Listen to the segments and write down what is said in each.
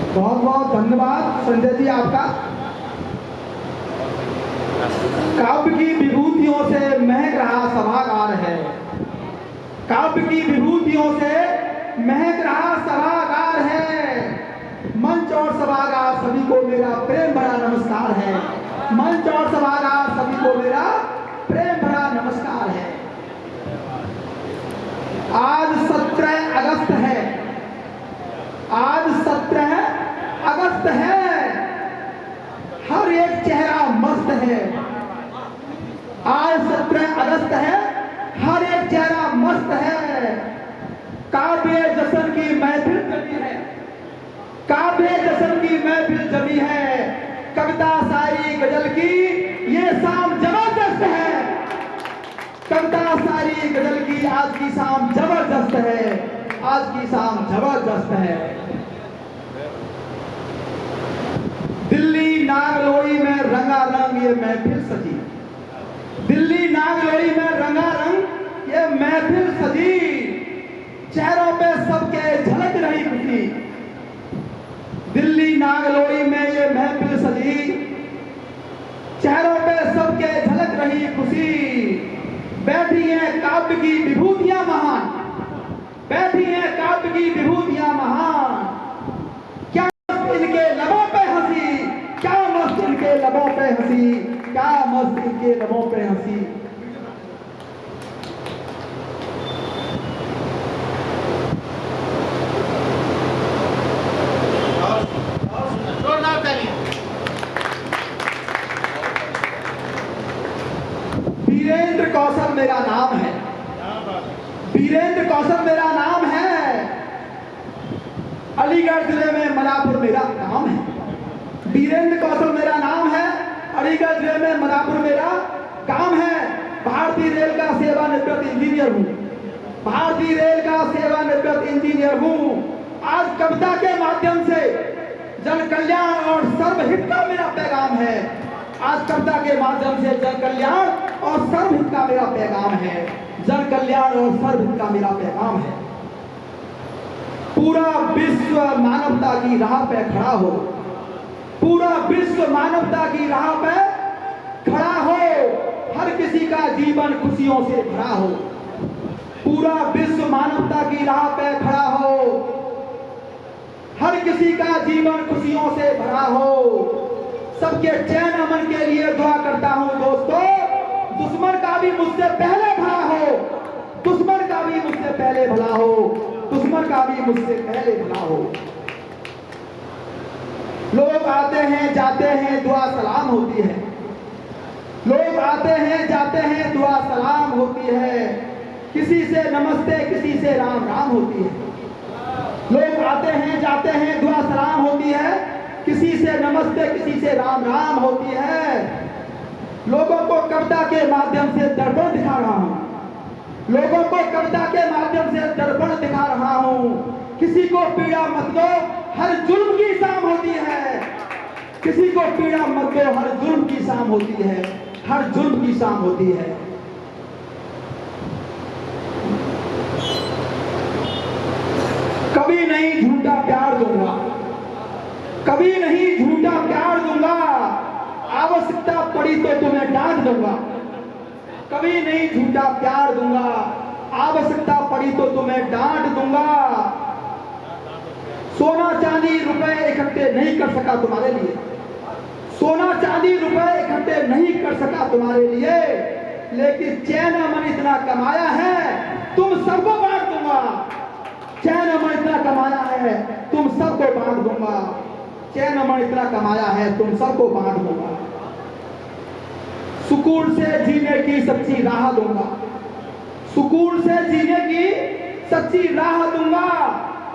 बहुत बहुत धन्यवाद संजय जी आपका। काव्य की विभूतियों से महक रहा सभागार है, काव्य की विभूतियों से महक रहा सभागार है। मंच और सभागार सभी को मेरा प्रेम भरा नमस्कार है, मंच और सभागार सभी को मेरा प्रेम भरा नमस्कार है। आज 17 अगस्त है, आज 17 अगस्त है, हर एक चेहरा मस्त है। आज 17 अगस्त है, हर एक चेहरा मस्त है। काव्य जश्न की महफिल जमी है, काव्य जश्न की महफिल जमी है। कविता शायरी गजल की ये शाम जबरदस्त है, कविता शायरी गजल की आज की शाम जबरदस्त है, आज की शाम जबरदस्त है। दिल्ली नागलोई में रंगारंग ये महफिल सजी, दिल्ली नागलोई में रंगारंग ये महफिल सजी। चेहरों पे सबके झलक रही खुशी, दिल्ली नागलोई में ये महफिल सजी। चेहरों पे सबके झलक रही खुशी। बैठी हैं काव्य की विभूतियां महान, बैठी हैं काव्य की विभूतियां महान। क्या मस्त इनके लबों पे हंसी, क्या मस्त इनके लबों पे हंसी, क्या मस्त इनके लबों पे हंसी। वीरेंद्र कौशल मेरा नाम है, वीरेंद्र कौशल मेरा नाम है। अलीगढ़ जिले में मनापुर मेरा गांव है, वीरेंद्र कौशल मेरा नाम है। अलीगढ़ जिले में मनापुर मेरा गांव है। भारतीय रेल का सेवानिवृत्त इंजीनियर हूँ, भारतीय रेल का सेवानिवृत्त इंजीनियर हूँ। आज कविता के माध्यम से जन कल्याण और सर्वहित का मेरा पैगाम है, आज कविता के माध्यम से जन कल्याण और सर्वहित का मेरा पैगाम है, जन कल्याण और सर्वहित का मेरा पैगाम है। पूरा विश्व मानवता की राह पे खड़ा हो, पूरा विश्व मानवता की राह पे खड़ा हो। हर किसी का जीवन खुशियों से भरा हो, पूरा विश्व मानवता की राह पे खड़ा हो। हर किसी का जीवन खुशियों से भरा हो। सबके चैन अमन के लिए दुआ करता हूं दोस्तों। दुश्मन का भी मुझसे पहले भला हो, दुश्मन का भी मुझसे पहले भला हो, दुश्मन का भी मुझसे पहले भला हो। लोग आते हैं जाते हैं दुआ सलाम होती है, लोग आते हैं जाते हैं दुआ सलाम होती है। किसी से नमस्ते किसी से राम राम होती है। लोग आते हैं जाते हैं दुआ सलाम होती है, किसी से नमस्ते किसी से राम राम होती है। लोगों को कविता के माध्यम से दर्पण दिखा रहा हूं, लोगों को कविता के माध्यम से दर्पण दिखा रहा हूं। किसी को पीड़ा मत दो, हर जुल्म की शाम होती है, किसी को पीड़ा मत दो, हर जुल्म की शाम होती है, हर जुल्म की शाम होती है। कभी नहीं झूठा प्यार दूंगा, कभी नहीं झूठा प्यार दूंगा। आवश्यकता पड़ी तो तुम्हें डांट दूंगा, कभी नहीं झूठा प्यार दूंगा। आवश्यकता पड़ी तो तुम्हें डांट दूंगा। सोना चांदी रुपए इकट्ठे नहीं कर सका तुम्हारे लिए, सोना चांदी रुपए इकट्ठे नहीं कर सका तुम्हारे लिए, लेकिन चैन अमन इतना कमाया है तुम सबको बांट दूंगा। चैन अमन इतना कमाया है तुम सबको बांट दूंगा, चैन अमन इतना कमाया है तुम सबको बांट दूंगा। सुकून से जीने की सच्ची राह दूंगा, सुकून से जीने की सच्ची राह दूंगा।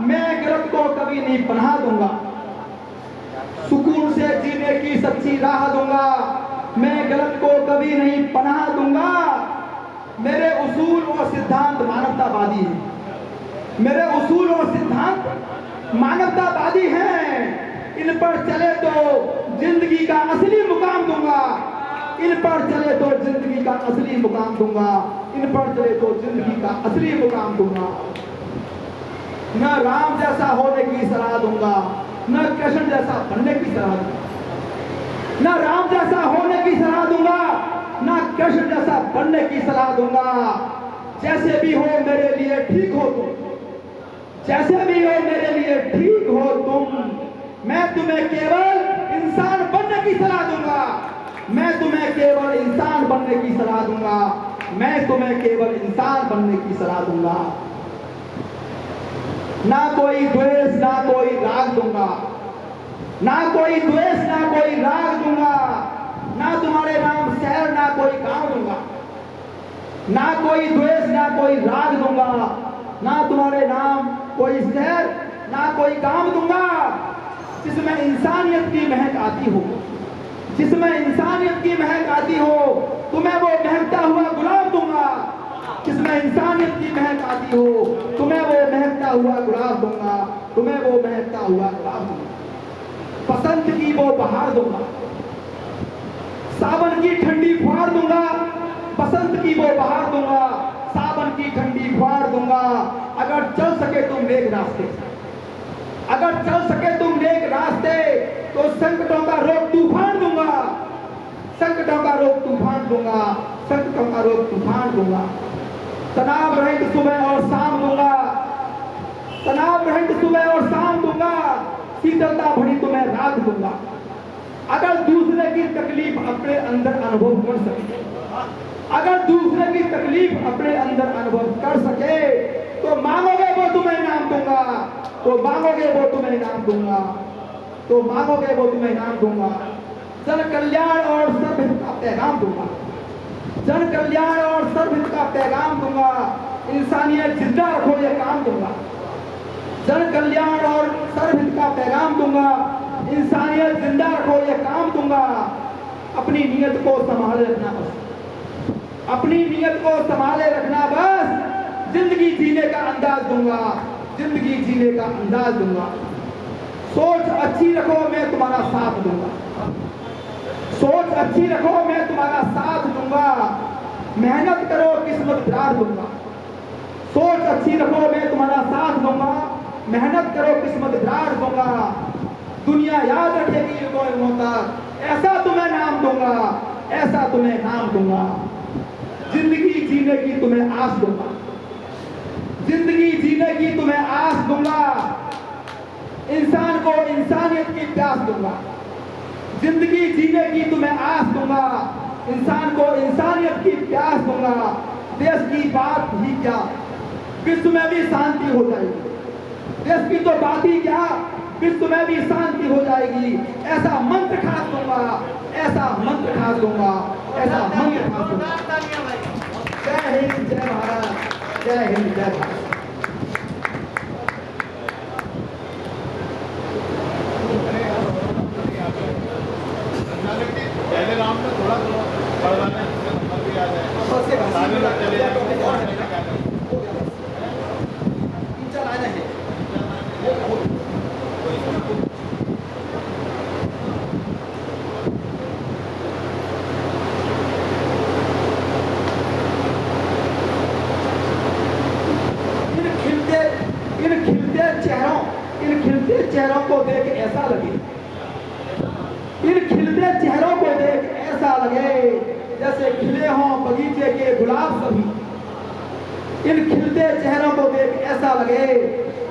मैं गलत को कभी नहीं पनाह दूंगा, सुकून से जीने की सच्ची राह दूंगा। मैं गलत को कभी नहीं पनाह दूंगा। मेरे उसूल और सिद्धांत मानवतावादी हैं, मेरे उसूल और सिद्धांत मानवतावादी हैं। इन पर चले तो जिंदगी का असली मुकाम दूंगा, इन पर चले तो जिंदगी का असली मुकाम दूंगा, इन पर चले तो जिंदगी का असली मुकाम दूंगा। न राम जैसा होने की सलाह दूंगा, न कृष्ण जैसा बनने की सलाह दूंगा, न राम जैसा होने की सलाह दूंगा, न कृष्ण जैसा बनने की सलाह दूंगा। जैसे भी हो मेरे लिए ठीक हो तुम, जैसे भी हो मेरे लिए ठीक हो तुम। मैं तुम्हें केवल इंसान बनने की सलाह दूंगा, मैं तुम्हें केवल इंसान बनने की सलाह दूंगा, मैं तुम्हें केवल इंसान बनने की सलाह दूंगा। ना कोई द्वेष ना कोई राग दूंगा, ना कोई द्वेष ना कोई राग दूंगा, ना तुम्हारे नाम शहर ना कोई गांव दूंगा, ना कोई द्वेष ना कोई राग दूंगा, ना तुम्हारे नाम कोई शहर ना कोई गांव दूंगा। जिसमें इंसानियत की महक आती हो, जिसमें इंसानियत की महक आती हो, तुम्हें वो महकता हुआ गुलाब दूंगा। जिसमें इंसानियत की महक आती हो, तुम्हें वो महकता हुआ गुलाब दूंगा, तुम्हें वो महकता हुआ गुलाब दूंगा। बसंत की वो बहार दूंगा, सावन की ठंडी फुहार दूंगा, बसंत की वो बहार दूंगा, सावन की ठंडी फुहार दूंगा। अगर चल सके तुम नेक रास्ते, अगर चल सके तुम नेक रास्ते, तो संकटों का रोक तूफान दूंगा, संकटों का रोक तूफान दूंगा, संकटों का रोक तूफान दूंगा। तनाव रहित सुबह और शाम दूंगा, तनाव रहित सुबह और शाम दूंगा, शीतलता भरी तुम्हें रात दूंगा। अगर दूसरे की तकलीफ अपने अंदर अनुभव कर सके, अगर दूसरे की तकलीफ अपने अंदर अनुभव कर सके, तो मांगोगे वो तुम्हें इनाम दूंगा, तो मांगोगे वो तुम्हें इनाम दूंगा, तो मांगोगे वो तुम्हें इनाम दूंगा। जन कल्याण और सर्वहित का पैगाम दूंगा, जन कल्याण और सर्वहित का पैगाम दूंगा। इंसानियत जिंदा रखो ये काम दूंगा, जन कल्याण और सर्वहित का पैगाम दूंगा। इंसानियत जिंदा रखो ये काम दूंगा। अपनी नीयत को संभाले रखना बस, अपनी नीयत को संभाले रखना बस। जिंदगी जीने का अंदाज दूंगा, जिंदगी जीने का अंदाज दूंगा। सोच अच्छी रखो मैं तुम्हारा साथ दूंगा, सोच अच्छी रखो मैं तुम्हारा साथ दूंगा। मेहनत करो किस्मत प्यार दूंगा, सोच अच्छी रखो मैं तुम्हारा साथ दूंगा। मेहनत करो किस्मत प्यार दूंगा। दुनिया याद रखेगी युगों युगों तक, ऐसा तुम्हें नाम दूंगा, ऐसा तुम्हें नाम दूंगा। जिंदगी जीने की तुम्हें आस दूंगा, जिंदगी जीने की तुम्हें आस दूंगा। इंसान को इंसानियत की प्यास दूंगा, जिंदगी जीने की तुम्हें आस दूंगा। इंसान को इंसानियत की प्यास दूंगा। देश की बात ही क्या, विश्व में भी शांति हो जाएगी। देश की तो बात ही क्या, विश्व में भी शांति हो जाएगी। ऐसा मंत्र खास दूंगा, ऐसा मंत्र खास दूंगा, ऐसा मंत्र खास दूंगा। जय हिंद जय भारत, जय हिंद जय भारत। पहले राम में थोड़ा इन खिलते चेहरों को देख ऐसा लगे, इन खिलते चेहरों को देख ऐसा लगे जैसे खिले हों बगीचे के गुलाब सभी। इन खिलते चेहरों को देख ऐसा लगे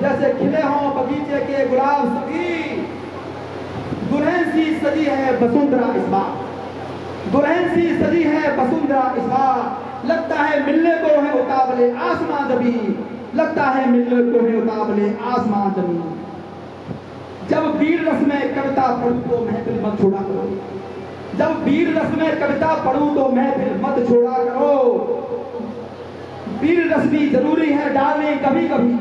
जैसे खिले हों बगीचे के गुलाब सभी। दुल्हन सी सजी है वसुंधरा इस बार, दुल्हन सी सजी है वसुंधरा इस बार। लगता है मिलने को है उतावले आसमां जमी, लगता है मिलने को है उतावले आसमां जमी। जब वीर रस में कविता पढ़ूं तो महफिल मत छोड़ा करो, जब वीर रस में कविता पढ़ूं तो महफिल मत छोड़ा करो। वीर रस भी जरूरी है डालने कभी कभी,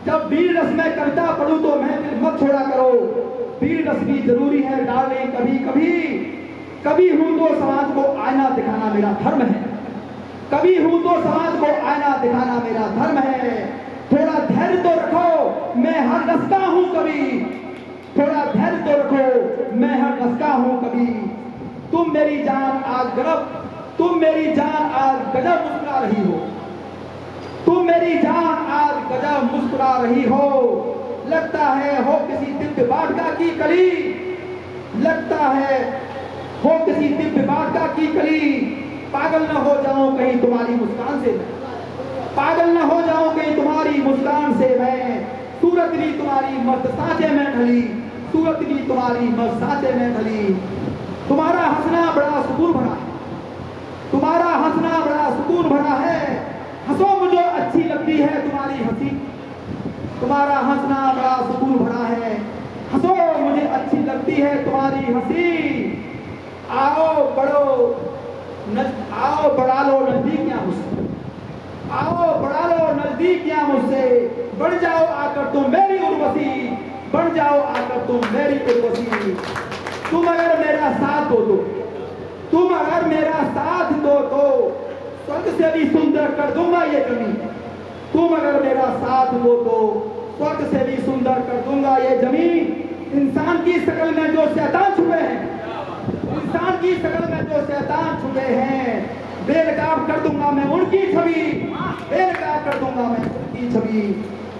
जब वीर रस में कविता पढ़ूं तो महफिल मत छोड़ा करो। वीर रस भी जरूरी है डालने कभी कभी। कभी हूं तो समाज को आईना दिखाना मेरा धर्म है, कभी हूं तो समाज को आईना दिखाना मेरा धर्म है। थोड़ा धैर्य तो रखो मैं हर रस्ता हूं कभी, थोड़ा धैर्य तो रखो मैं हर रस्ता हूं कभी। तुम मेरी जान आज गजब, तुम मेरी जान आज गजब मुस्कुरा रही हो, तुम मेरी जान आज गजब मुस्कुरा रही हो। लगता है हो किसी दिव्य कली, लगता है हो किसी दिव्य बाका की कली। पागल न हो जाऊं कहीं तुम्हारी मुस्कान से, पागल न हो जाऊं कहीं तुम्हारी मुस्कान से मैं। सूरत भी तुम्हारी मस्त सांचे में ढली, सूरत भी तुम्हारी मस्त सांचे में ढली। तुम्हारा हंसना बड़ा सुकून भरा है, तुम्हारा हंसना बड़ा सुकून भरा है। हंसो मुझे अच्छी लगती है तुम्हारी हंसी, तुम्हारा हंसना बड़ा सुकून भरा है। हंसो मुझे अच्छी लगती है तुम्हारी हंसी। आओ बढ़ो आओ बढ़ा लो नजदीकियां मुझसे, आओ बढ़ा लो नजदीकियां मुझसे। बढ़ जाओ आकर तुम मेरी उर्वशी, बढ़ जाओ आकर तुम मेरी उर्वशी। तुम अगर मेरा साथ दो तो, तुम अगर मेरा साथ दो तो स्वर्ग से भी सुंदर कर दूंगा ये जमीन। तुम अगर मेरा साथ दो तो स्वर्ग से भी सुंदर कर दूंगा ये जमीन। इंसान की शक्ल में जो शैतान छुपे हैं, इंसान की शक्ल में जो शैतान छुपे हैं, बेनकाब कर दूंगा मैं उनकी छवि, बेनकाब कर दूंगा मैं उनकी छवि।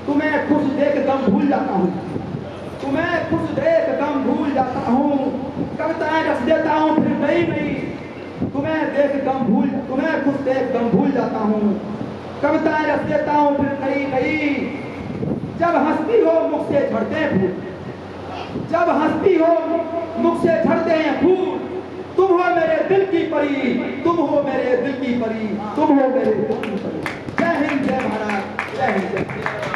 तुम्हें खुश देख गम भूल जाता हूँ, तुम्हें खुश देख गम भूल जाता हूँ। कविताएं रच देता हूँ फिर नई नई, तुम्हें खुश देख गम भूल जाता हूँ। कविताएं रच देता हूँ फिर नई नई। जब हंसती हो मुख से झड़ते हैं फूल, जब हंसती हो मुख से झड़ते हैं फूल। तुम हो मेरे दिल की परी, तुम हो मेरे दिल की परी, तुम हो मेरे दिल की परी। जय हिंद, जय भारत, जय हिंद, जय